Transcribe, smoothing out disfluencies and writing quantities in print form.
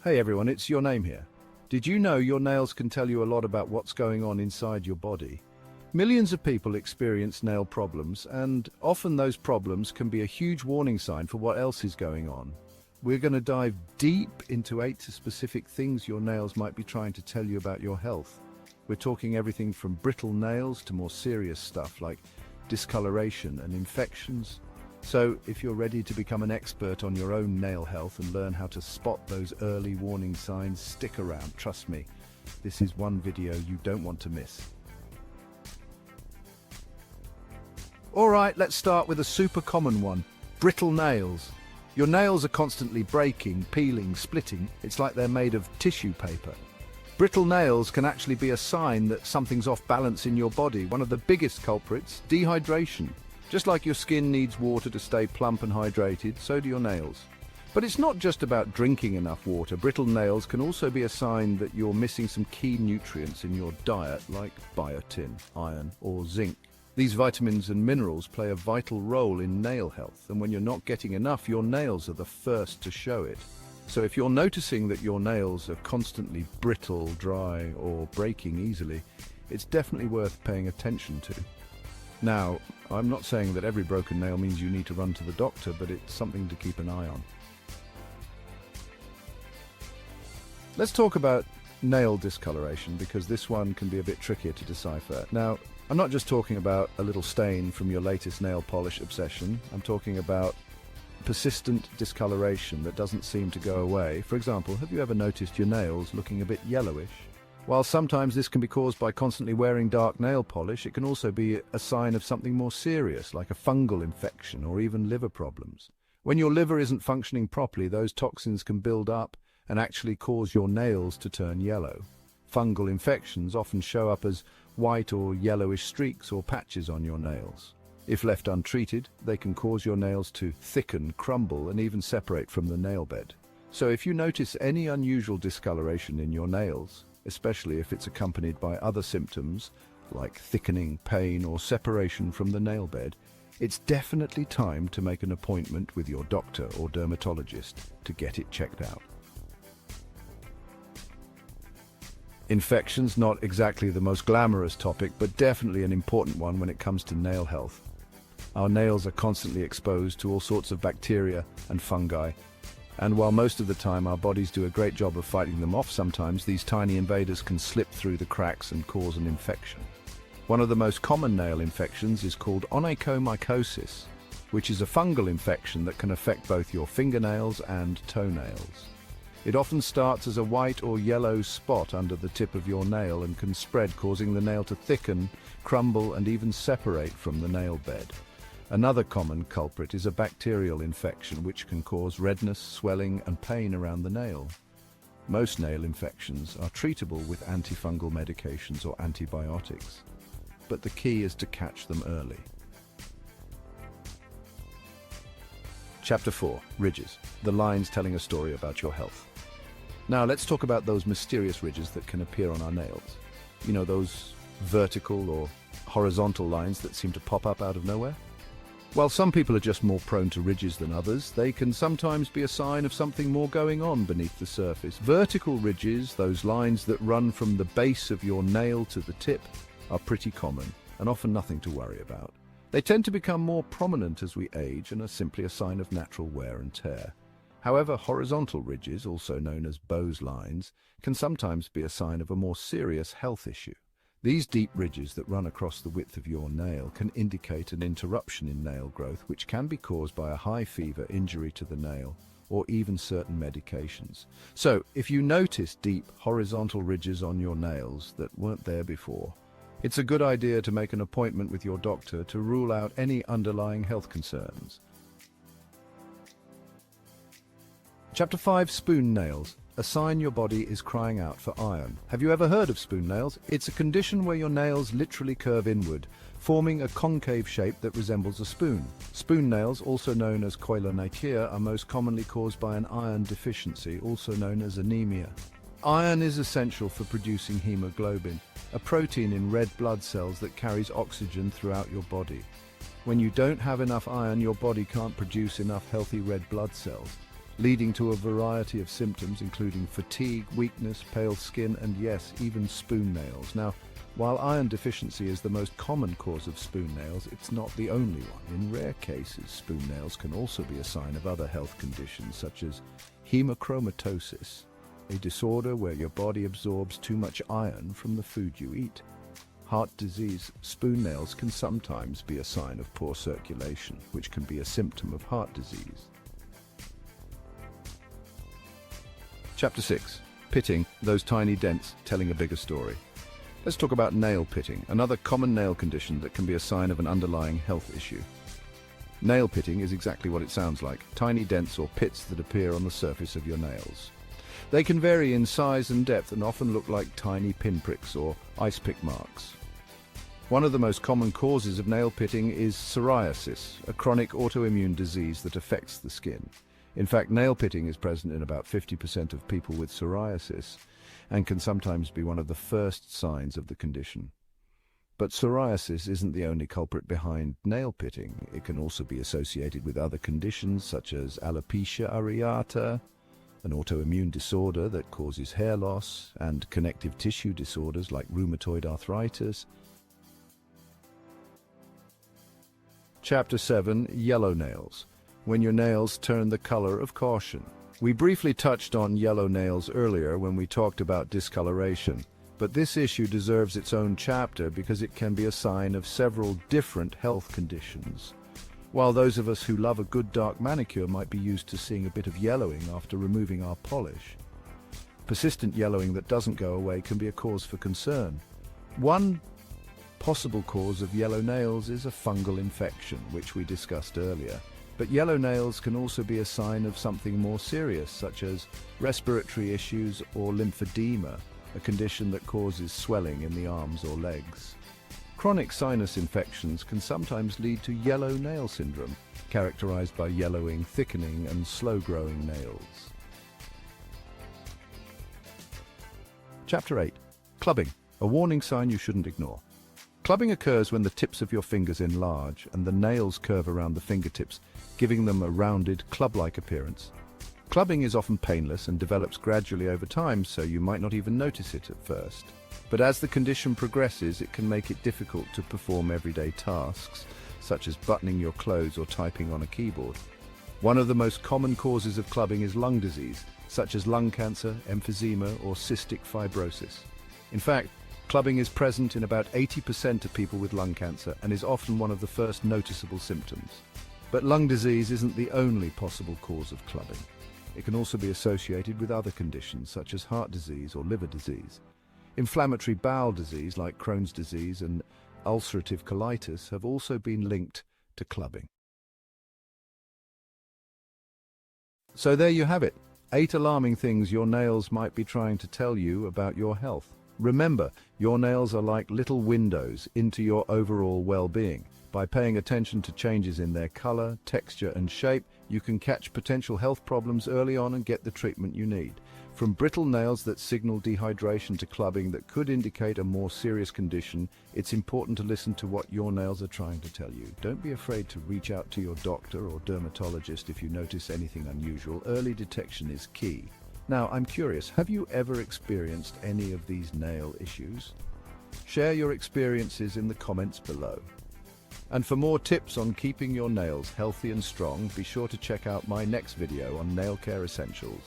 Hey everyone, it's Your Name here. Did you know your nails can tell you a lot about what's going on inside your body? Millions of people experience nail problems, and often those problems can be a huge warning sign for what else is going on. We're going to dive deep into 8 specific things your nails might be trying to tell you about your health. We're talking everything from brittle nails to more serious stuff like discoloration and infections. So, if you're ready to become an expert on your own nail health and learn how to spot those early warning signs, stick around. Trust me, this is one video you don't want to miss. Alright, let's start with a super common one. Brittle nails. Your nails are constantly breaking, peeling, splitting. It's like they're made of tissue paper. Brittle nails can actually be a sign that something's off balance in your body. One of the biggest culprits, dehydration. Just like your skin needs water to stay plump and hydrated, so do your nails. But it's not just about drinking enough water. Brittle nails can also be a sign that you're missing some key nutrients in your diet, like biotin, iron, or zinc. These vitamins and minerals play a vital role in nail health, and when you're not getting enough, your nails are the first to show it. So if you're noticing that your nails are constantly brittle, dry, or breaking easily, it's definitely worth paying attention to. Now, I'm not saying that every broken nail means you need to run to the doctor, but it's something to keep an eye on. Let's talk about nail discoloration, because this one can be a bit trickier to decipher. Now, I'm not just talking about a little stain from your latest nail polish obsession. I'm talking about persistent discoloration that doesn't seem to go away. For example, have you ever noticed your nails looking a bit yellowish? While sometimes this can be caused by constantly wearing dark nail polish, it can also be a sign of something more serious, like a fungal infection or even liver problems. When your liver isn't functioning properly, those toxins can build up and actually cause your nails to turn yellow. Fungal infections often show up as white or yellowish streaks or patches on your nails. If left untreated, they can cause your nails to thicken, crumble, and even separate from the nail bed. So if you notice any unusual discoloration in your nails, especially if it's accompanied by other symptoms like thickening, pain, or separation from the nail bed, it's definitely time to make an appointment with your doctor or dermatologist to get it checked out. Infections, not exactly the most glamorous topic, but definitely an important one when it comes to nail health. Our nails are constantly exposed to all sorts of bacteria and fungi, and while most of the time our bodies do a great job of fighting them off, sometimes these tiny invaders can slip through the cracks and cause an infection. One of the most common nail infections is called onychomycosis, which is a fungal infection that can affect both your fingernails and toenails. It often starts as a white or yellow spot under the tip of your nail and can spread, causing the nail to thicken, crumble, and even separate from the nail bed. Another common culprit is a bacterial infection, which can cause redness, swelling, and pain around the nail. Most nail infections are treatable with antifungal medications or antibiotics, but the key is to catch them early. Chapter 4. Ridges. The lines telling a story about your health. Now let's talk about those mysterious ridges that can appear on our nails. You know, those vertical or horizontal lines that seem to pop up out of nowhere? While some people are just more prone to ridges than others, they can sometimes be a sign of something more going on beneath the surface. Vertical ridges, those lines that run from the base of your nail to the tip, are pretty common and often nothing to worry about. They tend to become more prominent as we age and are simply a sign of natural wear and tear. However, horizontal ridges, also known as Bowes lines, can sometimes be a sign of a more serious health issue. These deep ridges that run across the width of your nail can indicate an interruption in nail growth, which can be caused by a high fever, injury to the nail, or even certain medications. So, if you notice deep horizontal ridges on your nails that weren't there before, it's a good idea to make an appointment with your doctor to rule out any underlying health concerns. Chapter 5. Spoon nails. A sign your body is crying out for iron. Have you ever heard of spoon nails? It's a condition where your nails literally curve inward, forming a concave shape that resembles a spoon. Spoon nails, also known as koilonychia, are most commonly caused by an iron deficiency, also known as anemia. Iron is essential for producing hemoglobin, a protein in red blood cells that carries oxygen throughout your body. When you don't have enough iron, your body can't produce enough healthy red blood cells. leading to a variety of symptoms including fatigue, weakness, pale skin, and yes, even spoon nails. Now, while iron deficiency is the most common cause of spoon nails, it's not the only one. In rare cases, spoon nails can also be a sign of other health conditions such as hemochromatosis, a disorder where your body absorbs too much iron from the food you eat. Heart disease. Spoon nails can sometimes be a sign of poor circulation, which can be a symptom of heart disease. Chapter 6. Pitting, those tiny dents telling a bigger story. Let's talk about nail pitting, another common nail condition that can be a sign of an underlying health issue. Nail pitting is exactly what it sounds like, tiny dents or pits that appear on the surface of your nails. They can vary in size and depth and often look like tiny pinpricks or ice pick marks. One of the most common causes of nail pitting is psoriasis, a chronic autoimmune disease that affects the skin. In fact, nail pitting is present in about 50% of people with psoriasis and can sometimes be one of the first signs of the condition. But psoriasis isn't the only culprit behind nail pitting. It can also be associated with other conditions such as alopecia areata, an autoimmune disorder that causes hair loss, and connective tissue disorders like rheumatoid arthritis. Chapter 7. Yellow nails. When your nails turn the color of caution. We briefly touched on yellow nails earlier when we talked about discoloration, but this issue deserves its own chapter because it can be a sign of several different health conditions. While those of us who love a good dark manicure might be used to seeing a bit of yellowing after removing our polish, persistent yellowing that doesn't go away can be a cause for concern. One possible cause of yellow nails is a fungal infection, which we discussed earlier. But yellow nails can also be a sign of something more serious, such as respiratory issues or lymphedema, a condition that causes swelling in the arms or legs. Chronic sinus infections can sometimes lead to yellow nail syndrome, characterized by yellowing, thickening, and slow-growing nails. Chapter 8. Clubbing, a warning sign you shouldn't ignore. Clubbing occurs when the tips of your fingers enlarge and the nails curve around the fingertips, giving them a rounded, club-like appearance. Clubbing is often painless and develops gradually over time, so you might not even notice it at first. But as the condition progresses, it can make it difficult to perform everyday tasks, such as buttoning your clothes or typing on a keyboard. One of the most common causes of clubbing is lung disease, such as lung cancer, emphysema, or cystic fibrosis. In fact, clubbing is present in about 80% of people with lung cancer and is often one of the first noticeable symptoms. But lung disease isn't the only possible cause of clubbing. It can also be associated with other conditions such as heart disease or liver disease. Inflammatory bowel disease like Crohn's disease and ulcerative colitis have also been linked to clubbing. So there you have it, 8 alarming things your nails might be trying to tell you about your health. Remember, your nails are like little windows into your overall well-being. By paying attention to changes in their color, texture, and shape, you can catch potential health problems early on and get the treatment you need. From brittle nails that signal dehydration to clubbing that could indicate a more serious condition, it's important to listen to what your nails are trying to tell you. Don't be afraid to reach out to your doctor or dermatologist if you notice anything unusual. Early detection is key. Now, I'm curious, have you ever experienced any of these nail issues? Share your experiences in the comments below. And for more tips on keeping your nails healthy and strong, be sure to check out my next video on nail care essentials.